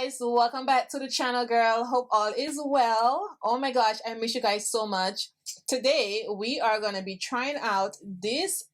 guys, welcome back to the channel, girl. Hope all is well. Oh my gosh, I miss you guys so much. Today we are gonna be trying out this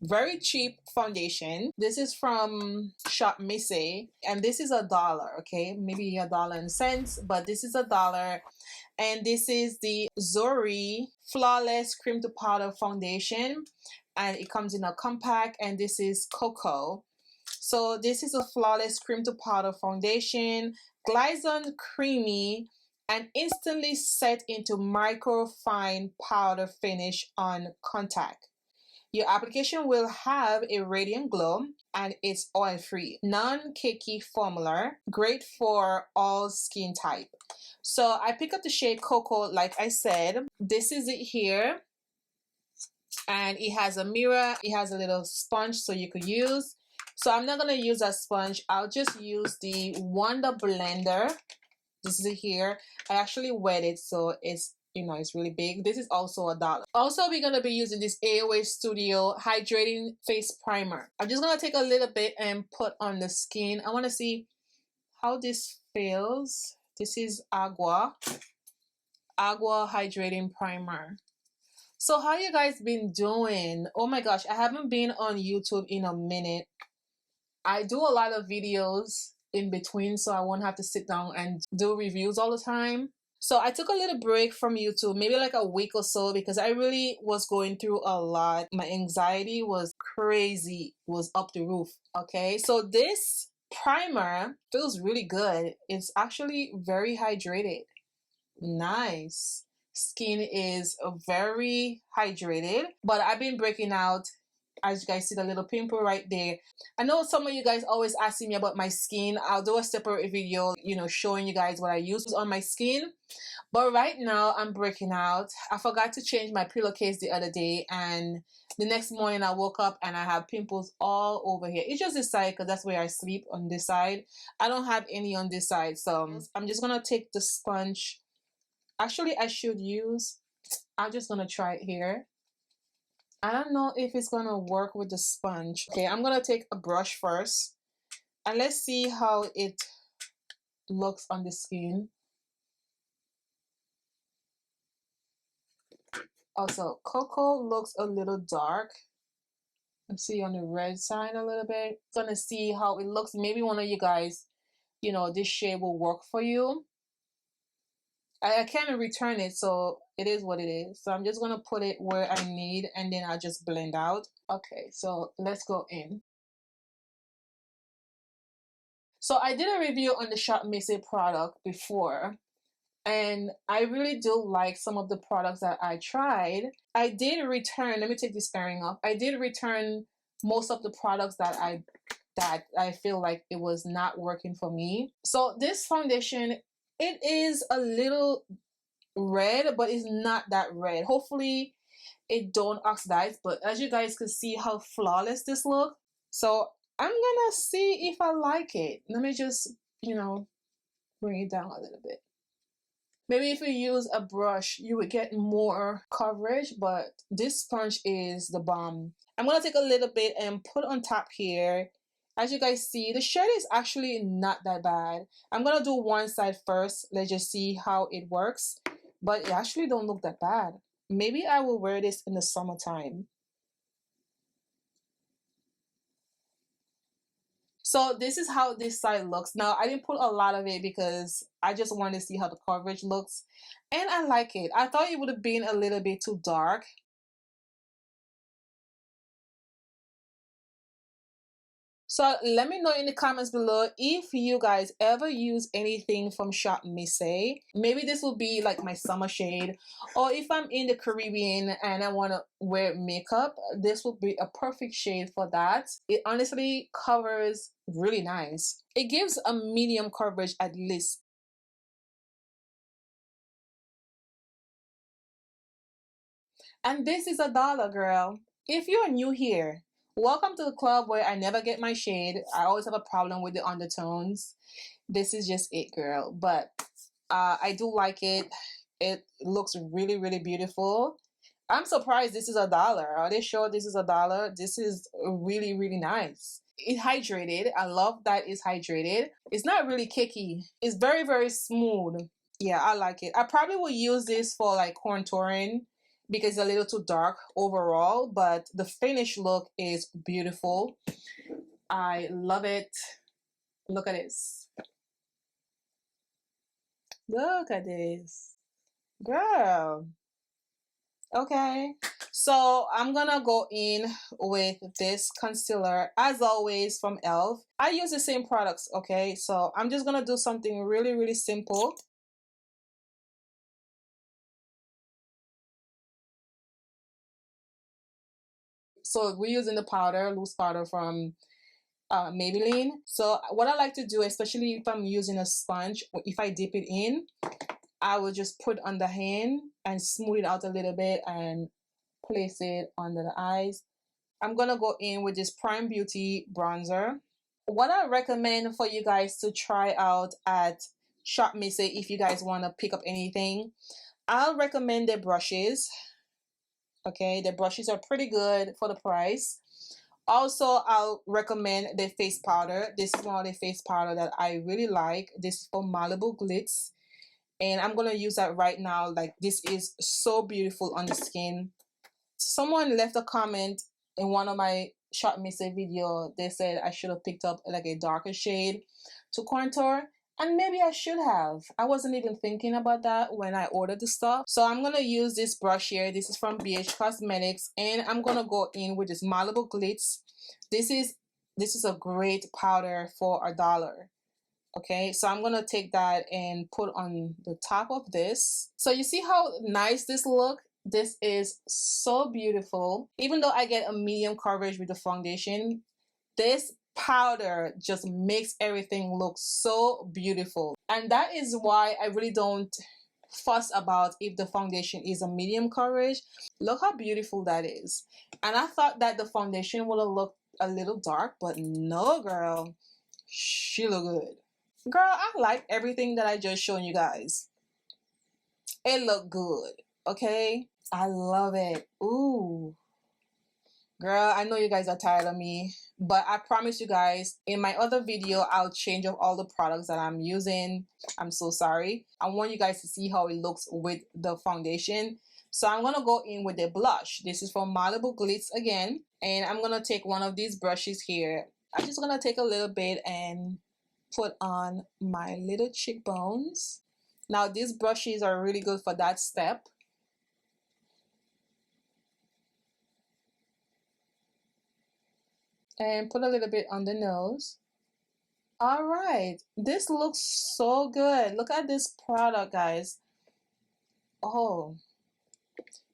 very cheap foundation. This is from shopmissa and this is $1, okay, maybe $1.00, but this is $1. And this is the Zuri Flawless Cream to Powder Foundation, and it comes in a compact, and this is cocoa. So this is a flawless cream to powder foundation, glides on creamy and instantly set into micro fine powder finish on contact. Your application will have a radiant glow and it's oil free, non-cakey formula, great for all skin type. So I pick up the shade Cocoa, like I said. This is it here, and it has a mirror, it has a little sponge so you could use. So I'm not going to use a sponge. I'll just use the Wonder Blender. This is it here. I actually wet it, so it's, you know, it's really big. This is also $1. Also, we're going to be using this AOA Studio Hydrating Face Primer. I'm just going to take a little bit and put on the skin. I want to see how this feels. This is Aqua Hydrating Primer. So how you guys been doing? Oh my gosh, I haven't been on YouTube in a minute. I do a lot of videos in between, so I won't have to sit down and do reviews all the time. So I took a little break from YouTube, maybe like a week or so, because I really was going through a lot. My anxiety was crazy, was up the roof. Okay, so this primer feels really good. It's actually very hydrated. Nice. Skin is very hydrated, but I've been breaking out. As you guys see the little pimple right there. I know some of you guys always asking me about my skin. I'll do a separate video, you know, showing you guys what I use on my skin. But right now I'm breaking out. I forgot to change my pillowcase the other day, and the next morning I woke up and I have pimples all over here. It's just this side because that's where I sleep, on this side. I don't have any on this side, so I'm just gonna take the sponge. Actually, I'm just gonna try it here. I don't know if it's gonna work with the sponge. Okay, I'm gonna take a brush first and let's see how it looks on the skin. Also, cocoa looks a little dark. Let's see on the red side a little bit. Gonna see how it looks. Maybe one of you guys, you know, this shade will work for you. I can't return it, so it is what it is. So I'm just gonna put it where I need, and then I'll just blend out. Okay, so let's go in. So I did a review on the shopmissa product before, and I really do like some of the products that I tried. I did return, let me take this earring off. I did return most of the products that I feel like it was not working for me. So this foundation, it is a little red, but it's not that red. Hopefully it don't oxidize, but as you guys can see how flawless this look. So I'm gonna see if I like it. Let me just, you know, bring it down a little bit. Maybe if you use a brush you would get more coverage, but this sponge is the bomb. I'm gonna take a little bit and put on top here. As you guys see, the shade is actually not that bad. I'm gonna do one side first. Let's just see how it works. But it actually don't look that bad. Maybe I will wear this in the summertime. So this is how this side looks. Now I didn't put a lot of it because I just wanted to see how the coverage looks, and I like it. I thought it would have been a little bit too dark. So let me know in the comments below if you guys ever use anything from shopmissa. Maybe this will be like my summer shade, or if I'm in the Caribbean and I want to wear makeup, this will be a perfect shade for that. It honestly covers really nice. It gives a medium coverage at least. And this is $1, girl. If you're new here, welcome to the club where I never get my shade. I always have a problem with the undertones. This is just it, girl. But I do like it. It looks really, really beautiful. I'm surprised this is $1. Are they sure this is $1? This is really, really nice. It's hydrated. I love that it's hydrated. It's not really cakey. It's very, very smooth. Yeah, I like it. I probably will use this for like contouring because it's a little too dark overall, but the finished look is beautiful. I love it. Look at this. Look at this. Girl. Okay. So I'm gonna go in with this concealer as always from ELF. I use the same products, okay? So I'm just gonna do something really, really simple. So we're using the powder, loose powder from Maybelline. So what I like to do, especially if I'm using a sponge, if I dip it in, I will just put on the hand and smooth it out a little bit and place it under the eyes. I'm gonna go in with this Prime Beauty bronzer. What I recommend for you guys to try out at shopmissa, if you guys want to pick up anything, I'll recommend their brushes. Okay, the brushes are pretty good for the price. Also, I'll recommend the face powder. This is one of the face powder that I really like. This is from Malibu Glitz, and I'm gonna use that right now. Like, this is so beautiful on the skin. Someone left a comment in one of my shopmissa video. They said I should have picked up like a darker shade to contour, and maybe I should have. I wasn't even thinking about that when I ordered the stuff. So I'm gonna use this brush here. This is from BH Cosmetics, and I'm gonna go in with this Malibu Glitz. This is a great powder for $1. Okay, so I'm gonna take that and put on the top of this. So you see how nice this look? This is so beautiful. Even though I get a medium coverage with the foundation, this powder just makes everything look so beautiful. And that is why I really don't fuss about if the foundation is a medium coverage. Look how beautiful that is. And I thought that the foundation would have looked a little dark, but no, girl, she look good. Girl, I like everything that I just shown you guys. It look good, okay? I love it. Ooh. Girl, I know you guys are tired of me, but I promise you guys, in my other video, I'll change up all the products that I'm using. I'm so sorry. I want you guys to see how it looks with the foundation. So I'm going to go in with the blush. This is from Malibu Glitz again. And I'm going to take one of these brushes here. I'm just going to take a little bit and put on my little cheekbones. Now, these brushes are really good for that step. And put a little bit on the nose. All right, this looks so good. Look at this product, guys. Oh,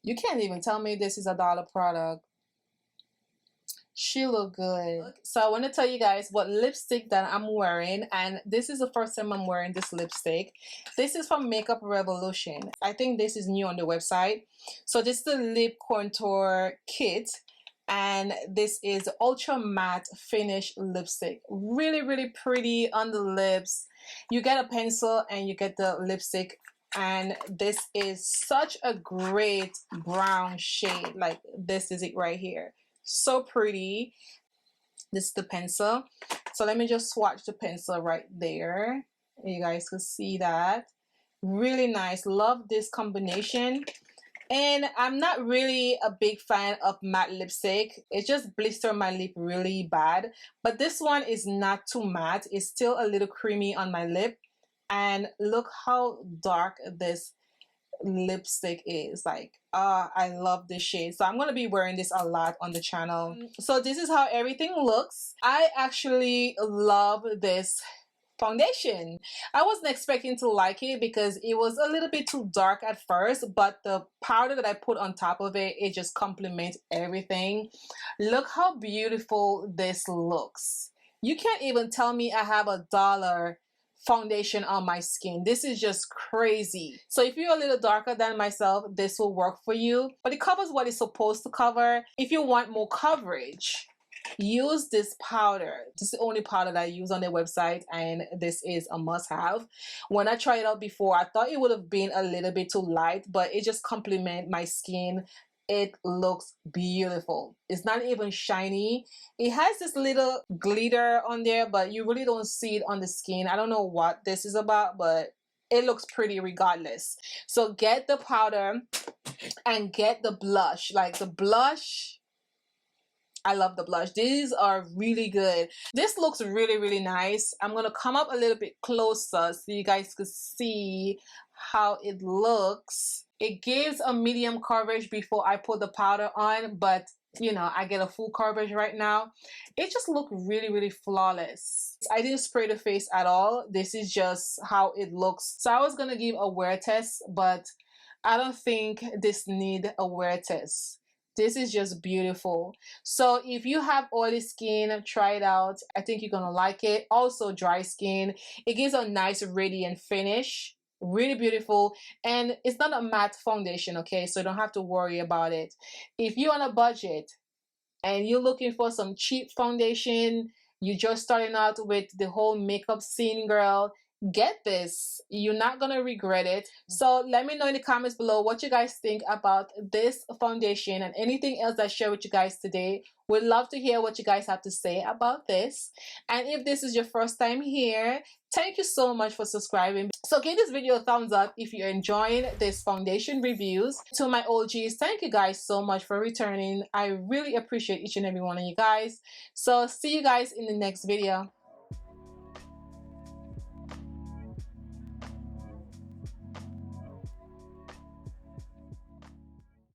you can't even tell me this is a $1 product. She look good. So I want to tell you guys what lipstick that I'm wearing, and this is the first time I'm wearing this lipstick. This is from Makeup Revolution. I think this is new on the website. So this is the lip contour kit, and this is ultra matte finish lipstick. Really, really pretty on the lips. You get a pencil and you get the lipstick, and this is such a great brown shade. Like, this is it right here. So pretty. This is the pencil. So let me just swatch the pencil right there. You guys can see that. Really nice. Love this combination. And I'm not really a big fan of matte lipstick. It just blisters my lip really bad. But this one is not too matte. It's still a little creamy on my lip. And look how dark this lipstick is. Like, I love this shade. So I'm gonna be wearing this a lot on the channel. So this is how everything looks. I actually love this foundation. I wasn't expecting to like it because it was a little bit too dark at first, but the powder that I put on top of it, it just complements everything. Look how beautiful this looks. You can't even tell me I have a $1 foundation on my skin. This is just crazy. So if you're a little darker than myself, this will work for you, but it covers what it's supposed to cover. If you want more coverage, use this powder. This is the only powder that I use on their website, and this is a must-have. When I tried it out before, I thought it would have been a little bit too light, but it just complements my skin it looks beautiful. It's not even shiny. It has this little glitter on there, but you really don't see it on the skin. I don't know what this is about, but it looks pretty regardless. So get the powder and get the blush. Like the blush, I love the blush. These are really good. This looks really, really nice. I'm going to come up a little bit closer so you guys can see how it looks. It gives a medium coverage before I put the powder on, but you know, I get a full coverage right now. It just looked really, really flawless. I didn't spray the face at all. This is just how it looks. So I was going to give a wear test, but I don't think this need a wear test. This is just beautiful. So if you have oily skin, try it out. I think you're gonna like it. Also dry skin, it gives a nice radiant finish. Really beautiful. And it's not a matte foundation, okay? So you don't have to worry about it. If you're on a budget and you're looking for some cheap foundation, you're just starting out with the whole makeup scene, girl, get this. You're not gonna regret it. So let me know in the comments below what you guys think about this foundation and anything else I share with you guys today. We'd love to hear what you guys have to say about this. And if this is your first time here, thank you so much for subscribing. So give this video a thumbs up if you're enjoying this foundation reviews. To my OGs, thank you guys so much for returning. I really appreciate each and every one of you guys. So see you guys in the next video.